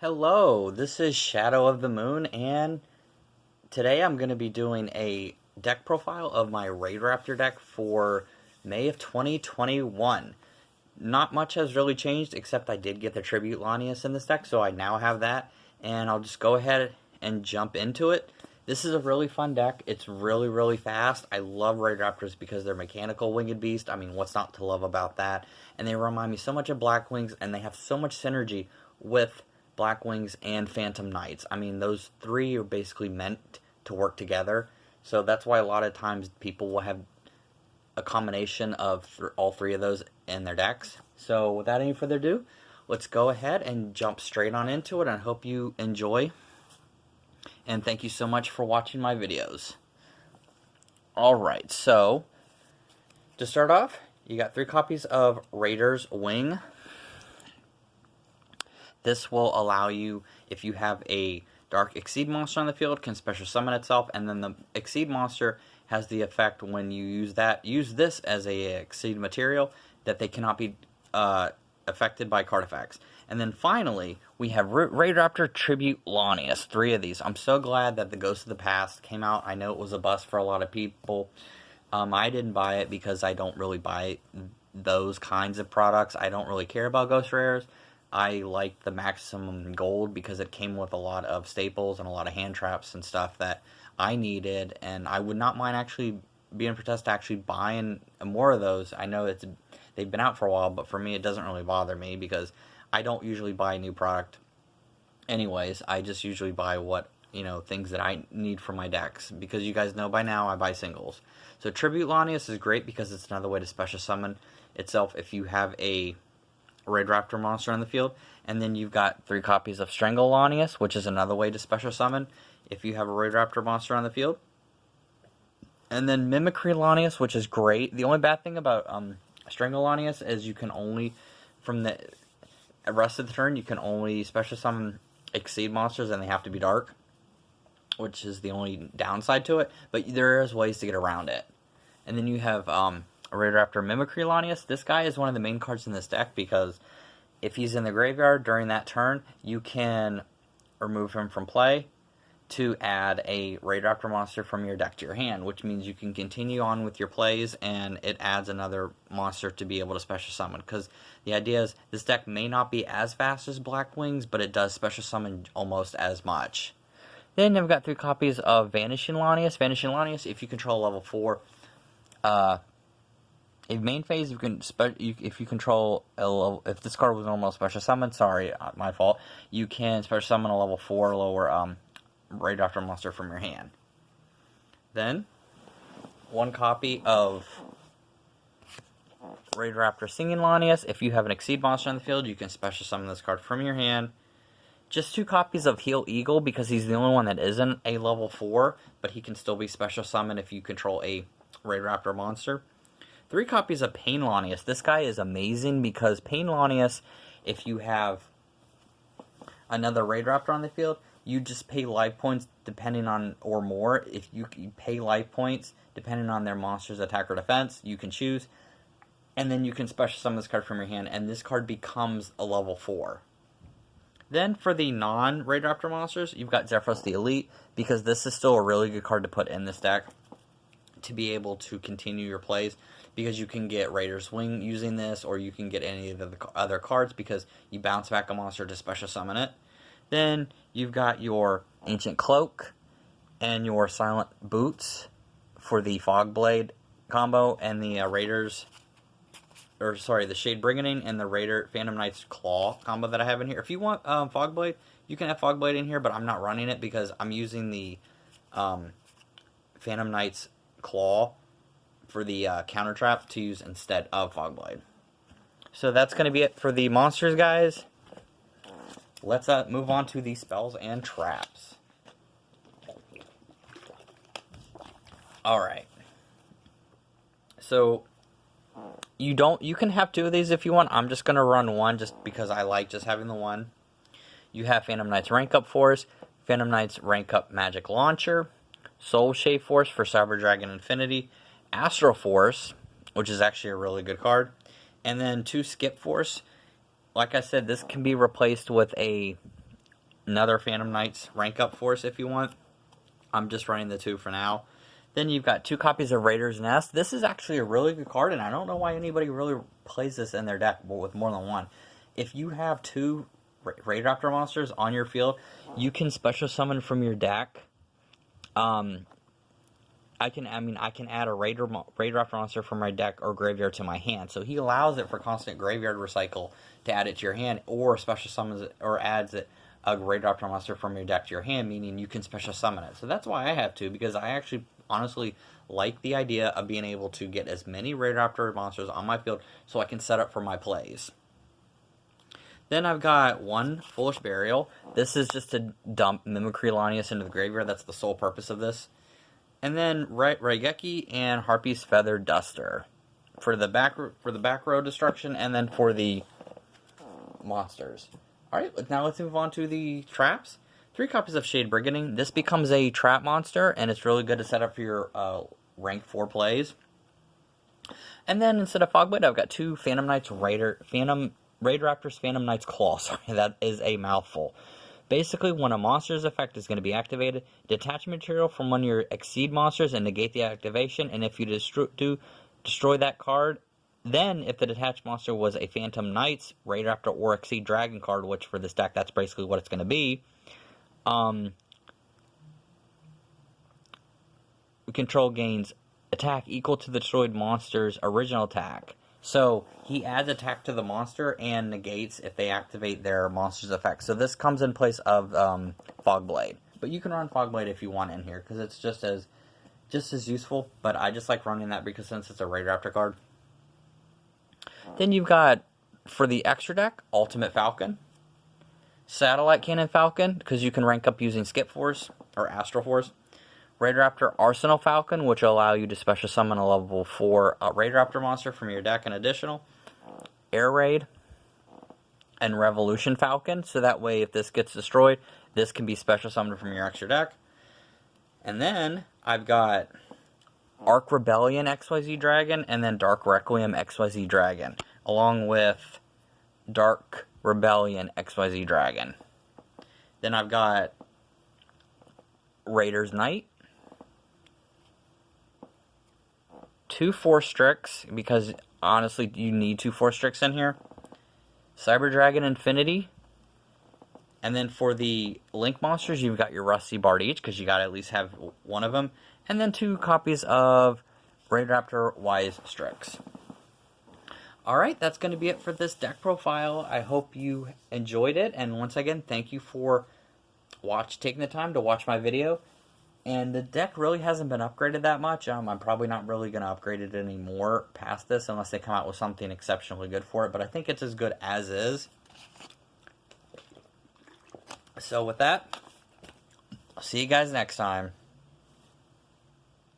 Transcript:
Hello, this is Shadow of the Moon, and today I'm going to be doing a deck profile of my Raidraptor deck for May of 2021. Not much has really changed, except I did get the Tribute Lanius in this deck, so I now have that, and I'll just go ahead and jump into it. This is a really fun deck. It's really fast. I love Raidraptors because they're mechanical winged beast. I mean, what's not to love about that? And they remind me so much of Black Wings, and they have so much synergy with Black Wings and Phantom Knights. I mean, those three are basically meant to work together. So that's why a lot of times people will have a combination of all three of those in their decks. So without any further ado, let's go ahead and jump straight on into it. I hope you enjoy. And thank you so much for watching my videos. Alright, so to start off, you got 3 copies of Raider's Wing. This will allow you, if you have a Dark Exceed monster on the field, can special summon itself, and then the Exceed monster has the effect when you use this as a Exceed material, that they cannot be affected by card effects. And then finally, we have Raidraptor Tribute Lanius, 3 of these. I'm so glad that the Ghost of the Past came out. I know it was a bust for a lot of people. I didn't buy it because I don't really buy those kinds of products. I don't really care about Ghost Rares. I like the Maximum Gold because it came with a lot of staples and a lot of hand traps and stuff that I needed, and I would not mind actually being protest actually buying more of those. I know they've been out for a while, but for me it doesn't really bother me because I don't usually buy a new product anyways. I just usually buy things that I need for my decks, because you guys know by now I buy singles. So Tribute Lanius is great because it's another way to special summon itself if you have a Raidraptor monster on the field. And then you've got 3 copies of Strangle Lanius, which is another way to special summon if you have a Raidraptor monster on the field. And then Mimicry Lanius, which is great. The only bad thing about Strangle Lanius is you can only, from the rest of the turn, you can only special summon Exceed monsters, and they have to be dark, which is the only downside to it. But there is ways to get around it. And then you have Raidraptor Mimicry Lanius. This guy is one of the main cards in this deck because if he's in the graveyard during that turn, you can remove him from play to add a Raidraptor monster from your deck to your hand, which means you can continue on with your plays, and it adds another monster to be able to special summon. Because the idea is this deck may not be as fast as Black Wings, but it does special summon almost as much. Then I've got 3 copies of Vanishing Lanius. Vanishing Lanius, if you control level 4, in main phase, if you control a level, if this card was normal special summon, sorry, my fault, you can special summon a level 4 or lower Raidraptor monster from your hand. Then 1 copy of Raidraptor Singing Lanius. If you have an Exceed monster on the field, you can special summon this card from your hand. Just 2 copies of Heal Eagle because he's the only one that isn't a level 4, but he can still be special summoned if you control a Raidraptor monster. 3 copies of Pain Lanius. This guy is amazing because Pain Lanius, if you have another Raidraptor on the field, you just pay life points depending on, or more. If you pay life points depending on their monster's attack or defense, you can choose. And then you can special summon this card from your hand, and this card becomes a level 4. Then for the non-Raidraptor monsters, you've got Zephyros the Elite, because this is still a really good card to put in this deck to be able to continue your plays, because you can get Raider's Wing using this, or you can get any of the other cards because you bounce back a monster to special summon it. Then you've got your Ancient Cloak and your Silent Boots for the Fogblade combo, and the the Shade Brigandine and the Raider Phantom Knight's Claw combo that I have in here. If you want Fogblade, you can have Fogblade in here, but I'm not running it because I'm using the Phantom Knight's Claw for the counter trap to use instead of Fogblade. So that's going to be it for the monsters, guys. Let's move on to the spells and traps. Alright. So you can have 2 of these if you want. I'm just going to run 1 just because I like just having the 1. You have Phantom Knight's Rank Up Force, Phantom Knight's Rank Up Magic Launcher, Soul Shave Force for Cyber Dragon Infinity, Astro Force, which is actually a really good card, and then 2 Skip Force. Like I said, this can be replaced with a another Phantom Knights rank up force if you want. I'm just running the 2 for now. Then you've got 2 copies of Raider's Nest. This is actually a really good card, and I don't know why anybody really plays this in their deck with more than one. If you have 2 Raidraptor monsters on your field, you can special summon from your deck. I can add a Raidraptor monster from my deck or graveyard to my hand. So he allows it for constant graveyard recycle to add it to your hand, or special summons it, or adds it a Raidraptor monster from your deck to your hand, meaning you can special summon it. So that's why I have 2, because I actually honestly like the idea of being able to get as many Raidraptor monsters on my field so I can set up for my plays. Then I've got 1 Foolish Burial. This is just to dump Mimicry Lanius into the graveyard. That's the sole purpose of this. And then Raigeki and Harpy's Feather Duster for the back row destruction, and then for the monsters. Alright, now let's move on to the traps. 3 copies of Shade Brigading. This becomes a trap monster, and it's really good to set up for your rank 4 plays. And then instead of Fogblade, I've got 2 Phantom Knights Raidraptor's Phantom Knight's Claw. Sorry, that is a mouthful. Basically, when a monster's effect is going to be activated, detach material from one of your Exceed monsters and negate the activation. And if you destroy that card, then if the detached monster was a Phantom Knights, Raidraptor, or Exceed Dragon card, which for this deck, that's basically what it's going to be, control gains attack equal to the destroyed monster's original attack. So he adds attack to the monster and negates if they activate their monster's effect. So this comes in place of Fogblade. But you can run Fogblade if you want in here, because it's just as useful. But I just like running that because since it's a Raidraptor card. Then you've got, for the extra deck, Ultimate Falcon. Satellite Cannon Falcon, because you can rank up using Skip Force or Astral Force. Raidraptor Arsenal Falcon, which will allow you to special summon a level 4 Raidraptor monster from your deck and additional. Air Raid and Revolution Falcon, so that way if this gets destroyed, this can be special summoned from your extra deck. And then I've got Arc Rebellion XYZ Dragon and then Dark Requiem XYZ Dragon, along with Dark Rebellion XYZ Dragon. Then I've got Raider's Knight, 2 Force Strix, because honestly you need 2 Force Strix in here. Cyber Dragon Infinity. And then for the Link monsters, you've got your Rusty Bard each, because you got to at least have one of them. And then 2 copies of Raidraptor Wise Strix. Alright, that's going to be it for this deck profile. I hope you enjoyed it. And once again, thank you for taking the time to watch my video. And the deck really hasn't been upgraded that much. I'm probably not really going to upgrade it anymore past this unless they come out with something exceptionally good for it. But I think it's as good as is. So with that, I'll see you guys next time.